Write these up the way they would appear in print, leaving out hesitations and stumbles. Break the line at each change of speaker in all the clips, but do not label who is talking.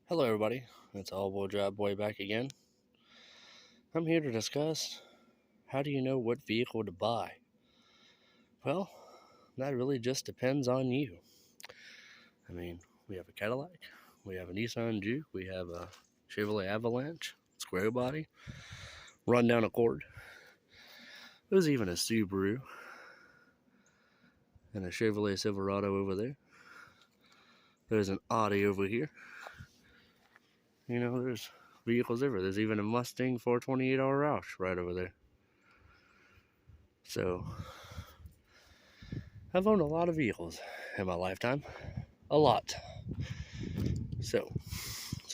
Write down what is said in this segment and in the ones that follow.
Hello, everybody. It's All Wheel Drive Boy back again. I'm here to discuss how do you know what vehicle to buy? Well, that really just depends on you. I mean, we have a Cadillac, we have a Nissan Juke, we have a Chevrolet Avalanche, square body, rundown Accord. There's even a Subaru and a Chevrolet Silverado over there. There's an Audi over here. There's vehicles everywhere. There's even a Mustang 428R Roush right over there. So, I've owned a lot of vehicles in my lifetime. A lot. So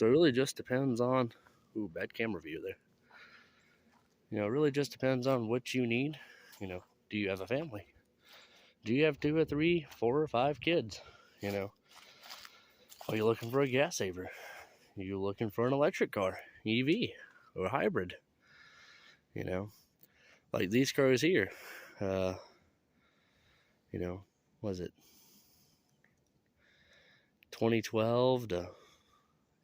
it really just depends on, bad camera view there. It really just depends on what you need. Do you have a family? Do you have 2 or 3, 4 or 5 kids? Are you looking for a gas saver? Are you looking for an electric car, EV, or hybrid? Like these cars here. Uh, was it 2012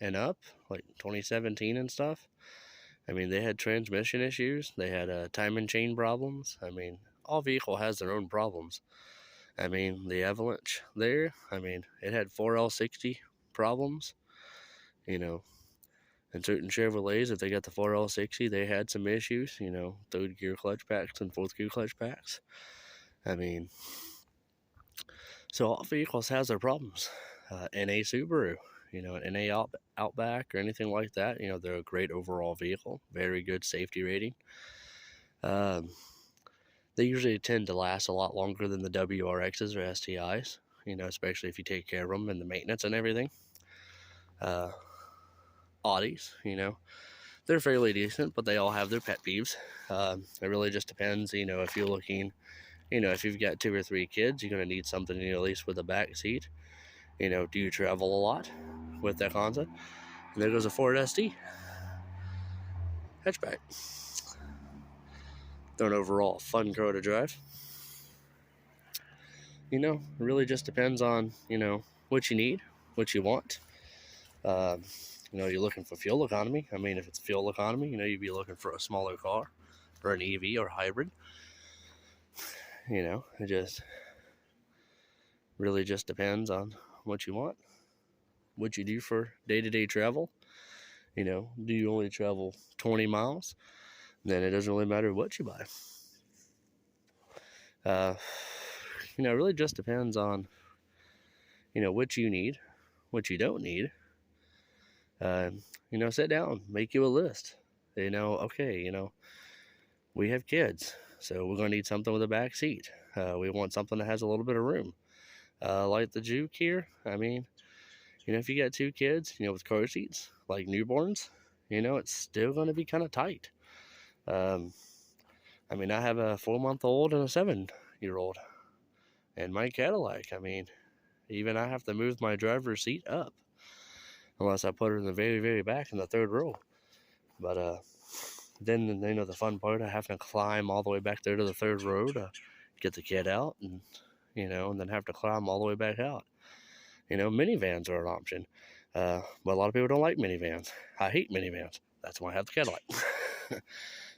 and up, like 2017 and stuff? I mean, they had transmission issues. They had time and chain problems. I mean, all vehicle has their own problems. I mean, the Avalanche there, it had 4L60 problems. And certain Chevrolets, if they got the 4L60, they had some issues. Third gear clutch packs and fourth gear clutch packs. So all vehicles has their problems. NA Subaru, an NA Outback or anything like that, they're a great overall vehicle, very good safety rating. They usually tend to last a lot longer than the WRXs or STIs, especially if you take care of them and the maintenance and everything. Audis, they're fairly decent, but they all have their pet peeves. It really just depends, if you're looking, if you've got 2 or 3 kids, you're going to need something, at least with a back seat. Do you travel a lot with that concept? And there goes a Ford ST hatchback. They're an overall fun car to drive. It really just depends on, what you need, what you want. You're looking for fuel economy. If it's fuel economy, you'd be looking for a smaller car or an EV or hybrid. It just really just depends on what you want, what you do for day-to-day travel. Do you only travel 20 miles? Then it doesn't really matter what you buy. It really just depends on, what you need, what you don't need. Sit down, make you a list. Okay, we have kids, so we're going to need something with a back seat. We want something that has a little bit of room. Like the Juke here, if you got 2 kids, with car seats, like newborns, it's still going to be kind of tight. I have a 4-month-old and a 7-year-old. And my Cadillac, even I have to move my driver's seat up. Unless I put her in the very, very back in the 3rd row. But then, the fun part, I have to climb all the way back there to the 3rd row to get the kid out. And then have to climb all the way back out. Minivans are an option. But a lot of people don't like minivans. I hate minivans. That's why I have the Cadillac.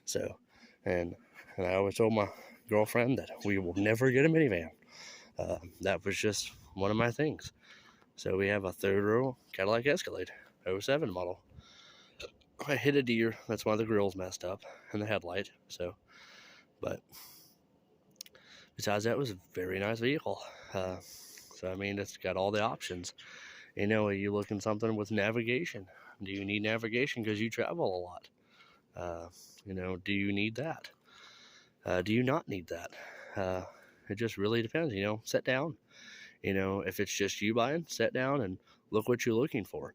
So, and I always told my girlfriend that we will never get a minivan. That was just one of my things. So we have a 3rd row Cadillac Escalade, 07 model. I hit a deer. That's why the grill's messed up and the headlight. But besides that, it was a very nice vehicle. It's got all the options. Are you looking something with navigation? Do you need navigation because you travel a lot? Do you need that? Do you not need that? It just really depends. Sit down. If it's just you buying, sit down and look what you're looking for.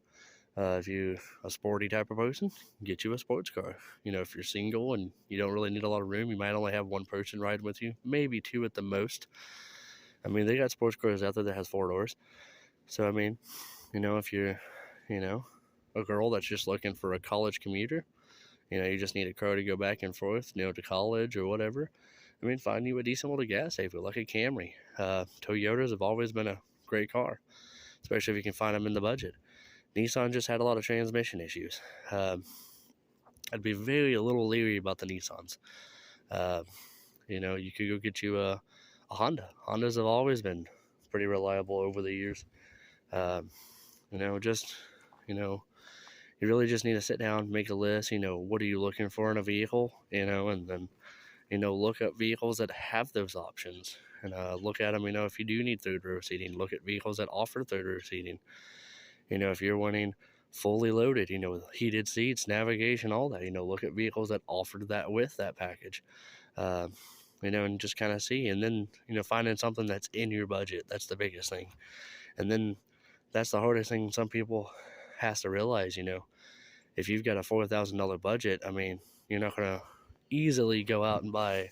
If you're a sporty type of person, get you a sports car. If you're single and you don't really need a lot of room, you might only have 1 person riding with you, maybe 2 at the most. They got sports cars out there that has 4 doors. So, if you're, a girl that's just looking for a college commuter, you just need a car to go back and forth, to college or whatever. Find you a decent little gas saver, like a Camry. Toyotas have always been a great car, especially if you can find them in the budget. Nissan just had a lot of transmission issues. I'd be a little leery about the Nissans. Uh, you could go get you a Honda. Hondas have always been pretty reliable over the years. Um, just, you really just need to sit down, make a list. What are you looking for in a vehicle? And then, look up vehicles that have those options and look at them. If you do need third row seating, look at vehicles that offer third row seating. If you're wanting fully loaded, with heated seats, navigation, all that, look at vehicles that offer that with that package. Uh, and just kind of see, and then, finding something that's in your budget. That's the biggest thing. And then that's the hardest thing some people has to realize, if you've got a $4,000 budget, you're not going to easily go out and buy,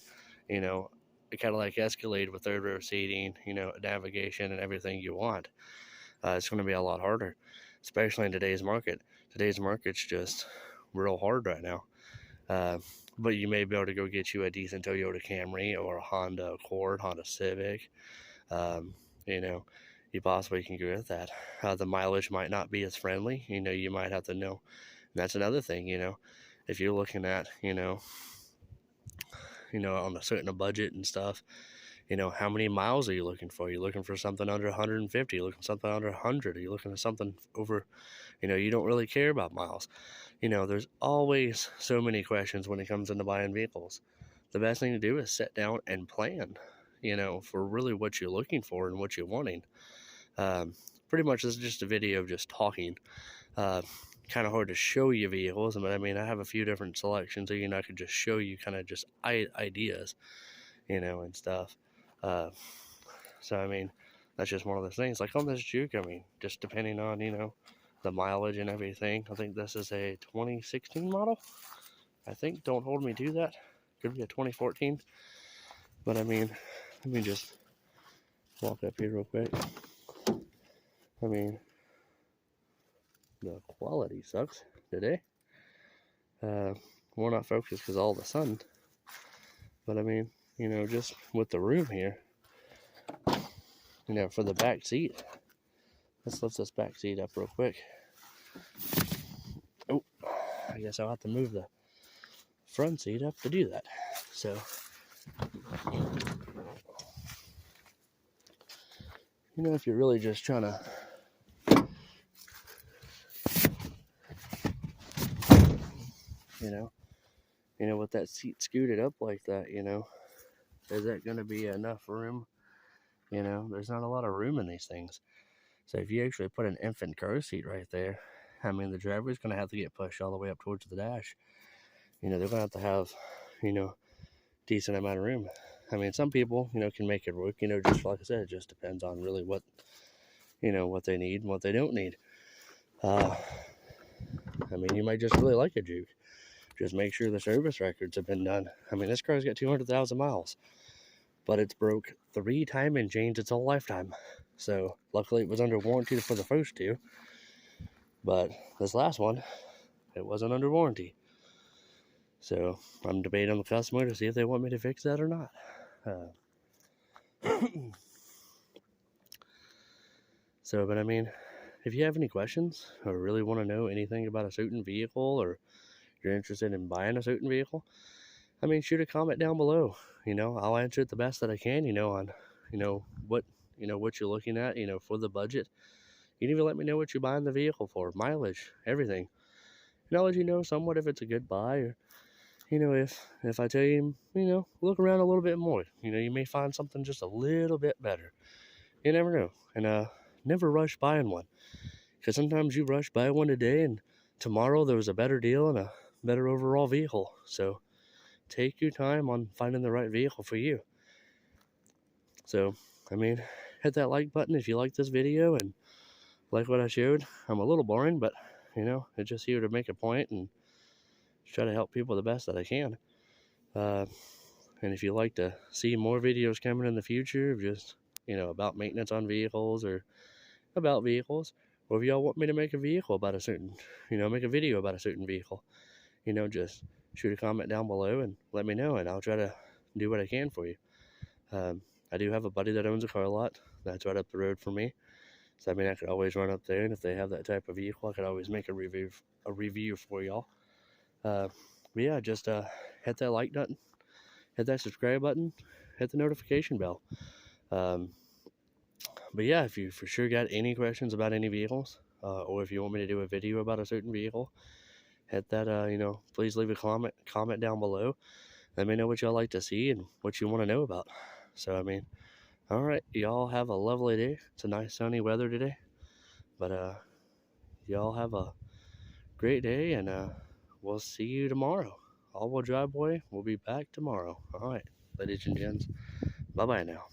a Cadillac Escalade with third row seating, navigation and everything you want. It's going to be a lot harder, especially in today's market. Today's market's just real hard right now. But you may be able to go get you a decent Toyota Camry or a Honda Accord, Honda Civic. You possibly can go with that. The mileage might not be as friendly. You might have to know. And that's another thing, if you're looking at, on a certain budget and stuff, how many miles are you looking for? Are you looking for something under 150? Are you looking for something under 100? Are you looking for something over, you don't really care about miles. There's always so many questions when it comes into buying vehicles. The best thing to do is sit down and plan, for really what you're looking for and what you're wanting. Pretty much this is just a video of just talking. Kind of hard to show you vehicles, but I have a few different selections, so I could just show you kind of just ideas, and stuff. So that's just one of those things. Like on this Juke, just depending on the mileage and everything. I think this is a 2016 model. I think, don't hold me to that. Could be a 2014. But let me just walk up here real quick. The quality sucks today. We're not focused because all the sun. But just with the room here, for the back seat. Let's lift this back seat up real quick. Oh, I guess I'll have to move the front seat up to do that. So, if you're really just trying to with that seat scooted up like that, is that going to be enough room? There's not a lot of room in these things. So if you actually put an infant car seat right there, the driver's going to have to get pushed all the way up towards the dash. They're going to have, decent amount of room. Some people, can make it work, just like I said, it just depends on really what, what they need and what they don't need. You might just really like a Juke. Just make sure the service records have been done. This car's got 200,000 miles, but it's broke 3 time and changed its whole lifetime. So luckily it was under warranty for the first 2, but this last one, it wasn't under warranty. So I'm debating on the customer to see if they want me to fix that or not. But if you have any questions or really want to know anything about a certain vehicle, or you're interested in buying a certain vehicle, shoot a comment down below. I'll answer it the best that I can, on, what you're looking at, for the budget. You can even let me know what you're buying the vehicle for, mileage, everything. And I'll let you know somewhat if it's a good buy, or, if I tell you, look around a little bit more. You may find something just a little bit better. You never know. And never rush buying one. Because sometimes you rush buy one today, and tomorrow there was a better deal and a better overall vehicle. So take your time on finding the right vehicle for you. So, hit that like button if you like this video and like what I showed. I'm a little boring, but, it's just here to make a point and try to help people the best that I can. And if you'd like to see more videos coming in the future of just, about maintenance on vehicles or about vehicles, or if y'all want me to make a vehicle about a certain, make a video about a certain vehicle, just shoot a comment down below and let me know, and I'll try to do what I can for you. I do have a buddy that owns a car lot that's right up the road from me. So I mean, I could always run up there, and if they have that type of vehicle, I could always make a review for y'all. But yeah, just hit that like button, hit that subscribe button, hit the notification bell. Um, but yeah, if you for sure got any questions about any vehicles, or if you want me to do a video about a certain vehicle, hit that. Please leave a comment down below. Let me know what y'all like to see and what you want to know about. So I mean, all right, y'all have a lovely day. It's a nice sunny weather today, but y'all have a great day, and we'll see you tomorrow. All Wheel Drive Boy will be back tomorrow. All right, ladies and gents, bye bye now.